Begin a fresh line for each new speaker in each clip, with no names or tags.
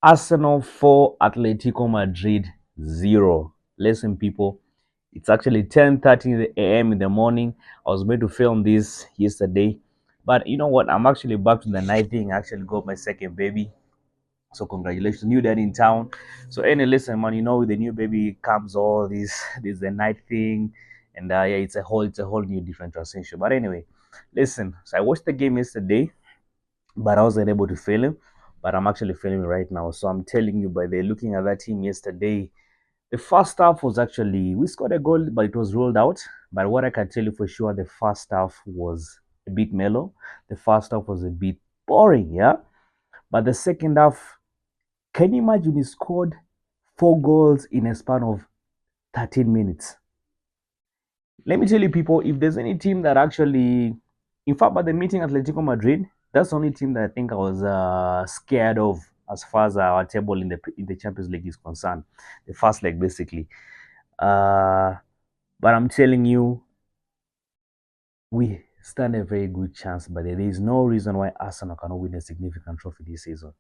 Arsenal 4, Atletico Madrid 0. Listen, people, it's actually 10:30 a.m. in the morning. I was meant to film this yesterday, but you know what? I'm actually back to the night thing. I actually got my second baby. So congratulations, new dad in town. So anyway, listen, man, you know, with the new baby comes all this the night thing, and yeah, it's a whole new different transition. But anyway, listen. So I watched the game yesterday, but I wasn't able to film him. But I'm actually filming right now. So I'm telling you, by the looking at that team yesterday, the first half was actually we scored a goal, but it was rolled out. But what I can tell you for sure, the first half was a bit mellow. The first half was a bit boring, yeah. But the second half, can you imagine he scored 4 goals in a span of 13 minutes? Let me tell you, people, if there's any team that actually, in fact, by the meeting Atletico Madrid, that's the only team that I think I was scared of as far as our table in the Champions League is concerned. The first leg, basically. Uh, but I'm telling you, we stand a very good chance. But there is no reason why Arsenal cannot win a significant trophy this season.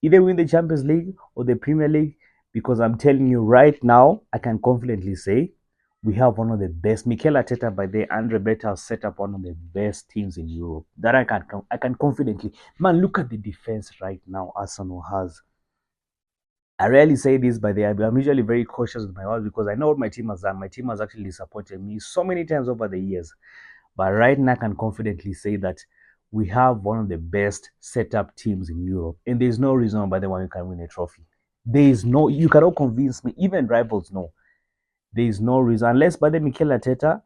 Either win the Champions League or the Premier League, because I'm telling you right now, I can confidently say we have one of the best. Mikel Arteta by the Andre Beta have set up one of the best teams in Europe. That I can confidently. Man, look at the defense right now Arsenal has. I rarely say this, but I'm usually very cautious with my words because I know what my team has done. My team has actually disappointed me so many times over the years. But right now, I can confidently say that we have one of the best setup teams in Europe. And there's no reason why the one you can win a trophy. You cannot convince me, even rivals know. There is no reason, unless by the Mikel Arteta,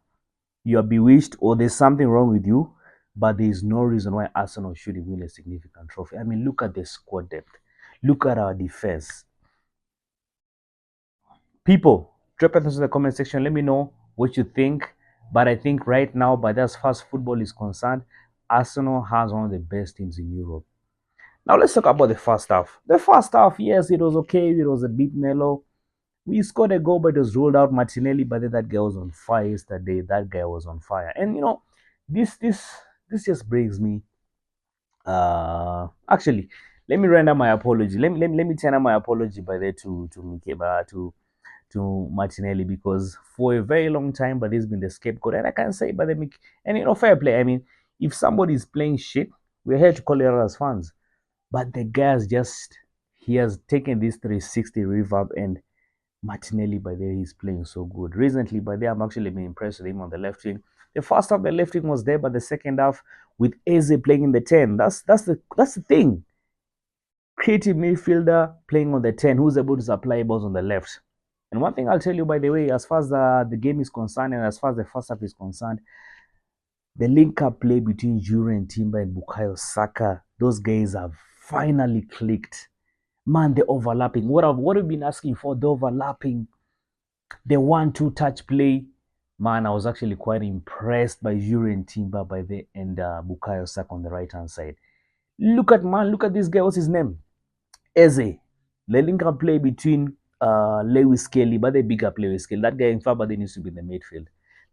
you are bewitched or there's something wrong with you. But there is no reason why Arsenal should win a significant trophy. I mean, look at the squad depth. Look at our defense. People, drop it into the comment section. Let me know what you think. But I think right now, by as far as football is concerned, Arsenal has one of the best teams in Europe. Now let's talk about the first half. The first half, yes, it was okay. It was a bit mellow. We scored a goal, but it was ruled out. Martinelli, but then that guy was on fire yesterday. That guy was on fire. And you know, this just brings me. Actually, let me render my apology. Let me tender my apology by there to Mikeba to Martinelli, because for a very long time, but he's been the scapegoat. And I can say, but and you know, fair play. I mean, if somebody is playing shit, we're here to call it out as fans. But the guy he has taken this 360 reverb, and Martinelli by there he's playing so good. Recently, by there I'm actually been impressed with him on the left wing. The first half the left wing was there, but the second half with Eze playing in the 10, that's the thing. Creative midfielder playing on the 10 who's able to supply balls on the left. And one thing I'll tell you, by the way, as far as the game is concerned and as far as the first half is concerned, the link-up play between Jure and Timber and Bukayo Saka, those guys have finally clicked. Man, the overlapping. What I've been asking for, the overlapping, the 1-2 touch play. Man, I was actually quite impressed by Jure and Timber by the and Bukayo Saka on the right-hand side. Look at this guy. What's his name? Eze. The link-up play between Lewis Kelly, but the bigger play with Kelly. That guy, in fact, but they needs to be in the midfield.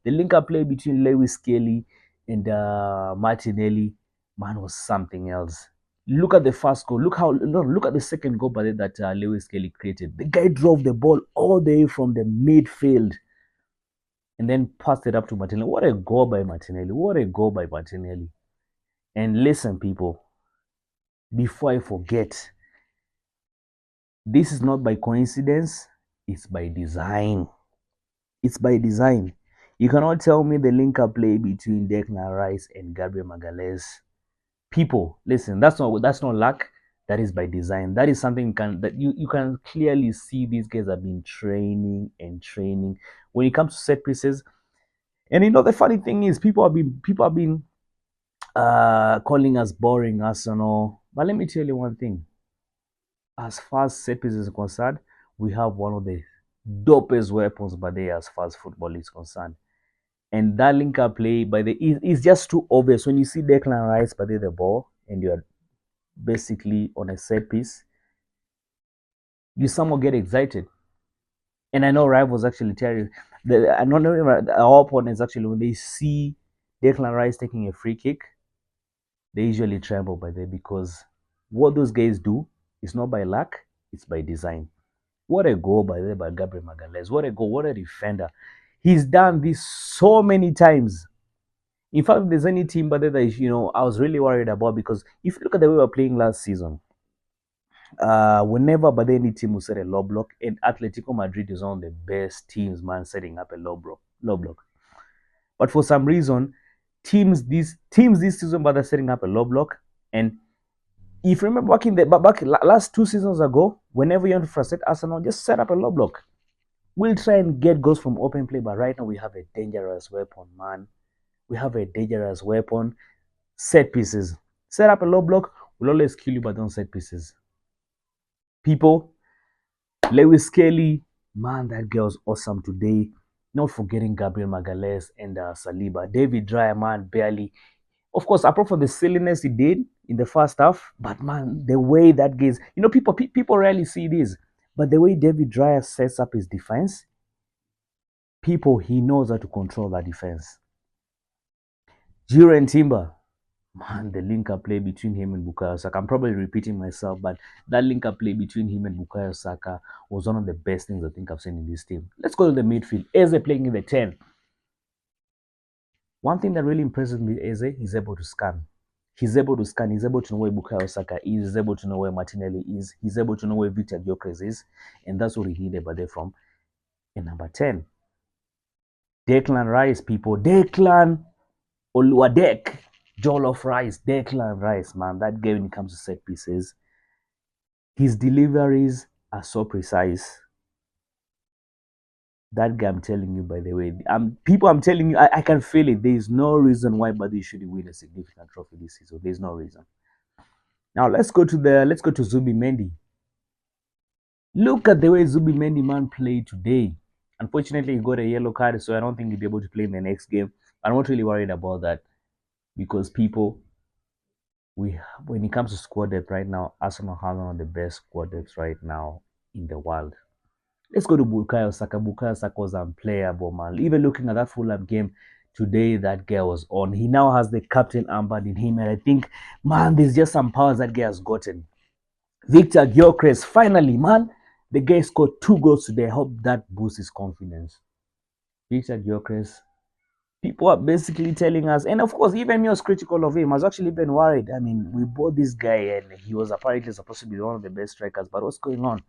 The link-up play between Lewis Kelly and Martinelli, man, was something else. Look at the first goal. Look at the second goal by that Lewis Kelly created. The guy drove the ball all the way from the midfield and then passed it up to Martinelli. What a goal by Martinelli! What a goal by Martinelli! And listen, people, before I forget, this is not by coincidence. It's by design. It's by design. You cannot tell me the link-up play between Declan Rice and Gabriel Magalhães. People, listen, that's not luck. That is by design. That is something that you can clearly see these guys have been training and training when it comes to set pieces. And you know the funny thing is people have been calling us boring Arsenal. But let me tell you one thing. As far as set pieces is concerned, we have one of the dopest weapons by there as far as football is concerned. And that link-up play by the is just too obvious. When you see Declan Rice by the ball and you're basically on a set piece, you somewhat get excited. And I know rivals actually tell you, I know our opponents actually, when they see Declan Rice taking a free kick, they usually tremble by there, because what those guys do is not by luck, It's by design. What a goal by Gabriel Magalhães. What a goal. What a defender. He's done this so many times. In fact, if there's any team but that I was really worried about, because if you look at the way we were playing last season, whenever but any team will set a low block, and Atletico Madrid is one of the best teams, man, setting up a low block. But for some reason, teams this season but they're setting up a low block. And if you remember back last 2 seasons ago, whenever you want to frustrate Arsenal, just set up a low block. We'll try and get goals from open play, but right now we have a dangerous weapon, man. We have a dangerous weapon. Set pieces. Set up a low block, will always kill you, but don't set pieces. People, Lewis Kelly, man, that girl's awesome today. Not forgetting Gabriel Magalhães and Saliba. David Dreyer, man, barely. Of course, apart from the silliness he did in the first half, but man, the way that gaze, people rarely see this, but the way David Dreyer sets up his defense, he knows how to control that defense. Jure Timber, man, the link-up play between him and Bukayo Saka. I'm probably repeating myself, but that link-up play between him and Bukayo Saka was one of the best things I think I've seen in this team. Let's go to the midfield. Eze playing in the 10. One thing that really impresses me is he's able to scan. He's able to scan. He's able to know where Bukayo Saka is. He's able to know where Martinelli is. He's able to know where Viktor Gyokeres is. And that's what he needed by there from. And number 10, Declan Rice, people. Declan Oluwadek. Jollof Rice. Declan Rice, man. That guy, when it comes to set pieces, his deliveries are so precise. That guy, I'm telling you, by the way, I'm telling you, I can feel it. There is no reason why Buddy should win a significant trophy this season. There's no reason. Now let's go to Zubi Mendy. Look at the way Zubi Mendy, man, played today. Unfortunately, he got a yellow card, so I don't think he'll be able to play in the next game. I'm not really worried about that, because when it comes to squad depth right now, Arsenal have one of the best squad depths right now in the world. Let's go to Bukayo Saka. Bukayo Saka was unplayable, man. Even looking at that Fulham game today, that guy was on. He now has the captain armband in him, and I think, man, there's just some powers that guy has gotten. Viktor Gyokeres, finally, man, the guy scored 2 goals today. I hope that boosts his confidence. Viktor Gyokeres, people are basically telling us, and of course, even me was critical of him. I was actually been worried. I mean, we bought this guy, and he was apparently supposed to be one of the best strikers, but what's going on?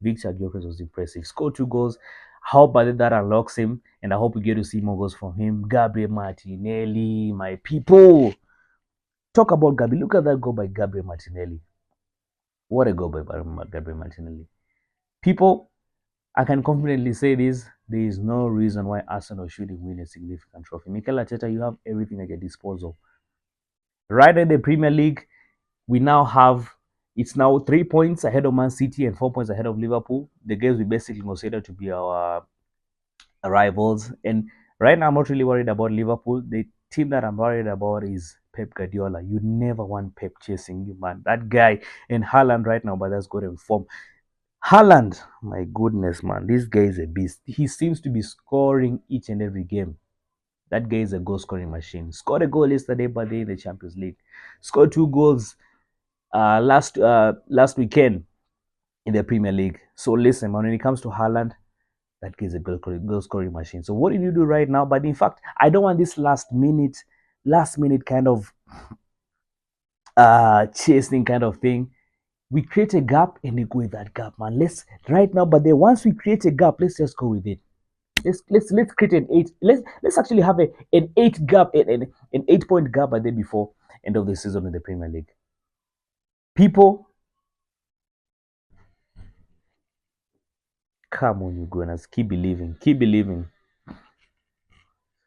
Viktor Gyokeres was impressive. Scored 2 goals. How about that unlocks him, and I hope we get to see more goals from him. Gabriel Martinelli, my people. Talk about Gabi. Look at that goal by Gabriel Martinelli. What a goal by Gabriel Martinelli. People, I can confidently say this. There is no reason why Arsenal shouldn't win a significant trophy. Mikel Arteta, you have everything at your disposal. Right in the Premier League, we now have, it's now 3 points ahead of Man City and 4 points ahead of Liverpool. The games we basically consider to be our rivals. And right now, I'm not really worried about Liverpool. The team that I'm worried about is Pep Guardiola. You never want Pep chasing you, man. That guy and Haaland right now, but that's good in form. Haaland, my goodness, man, this guy is a beast. He seems to be scoring each and every game. That guy is a goal scoring machine. Scored a goal yesterday, but in the Champions League. Scored 2 goals last weekend in the Premier League. So listen, man, when it comes to Haaland, that guy is a goal scoring machine. So what did you do right now? But in fact, I don't want this last minute kind of chasing kind of thing. We create a gap and we go with that gap, man. Let's right now, but then once we create a gap, let's just go with it. Let's create an 8. Let's actually have an 8 gap, an 8-point gap by the before end of the season in the Premier League. People, come on, you Gunners, keep believing, keep believing.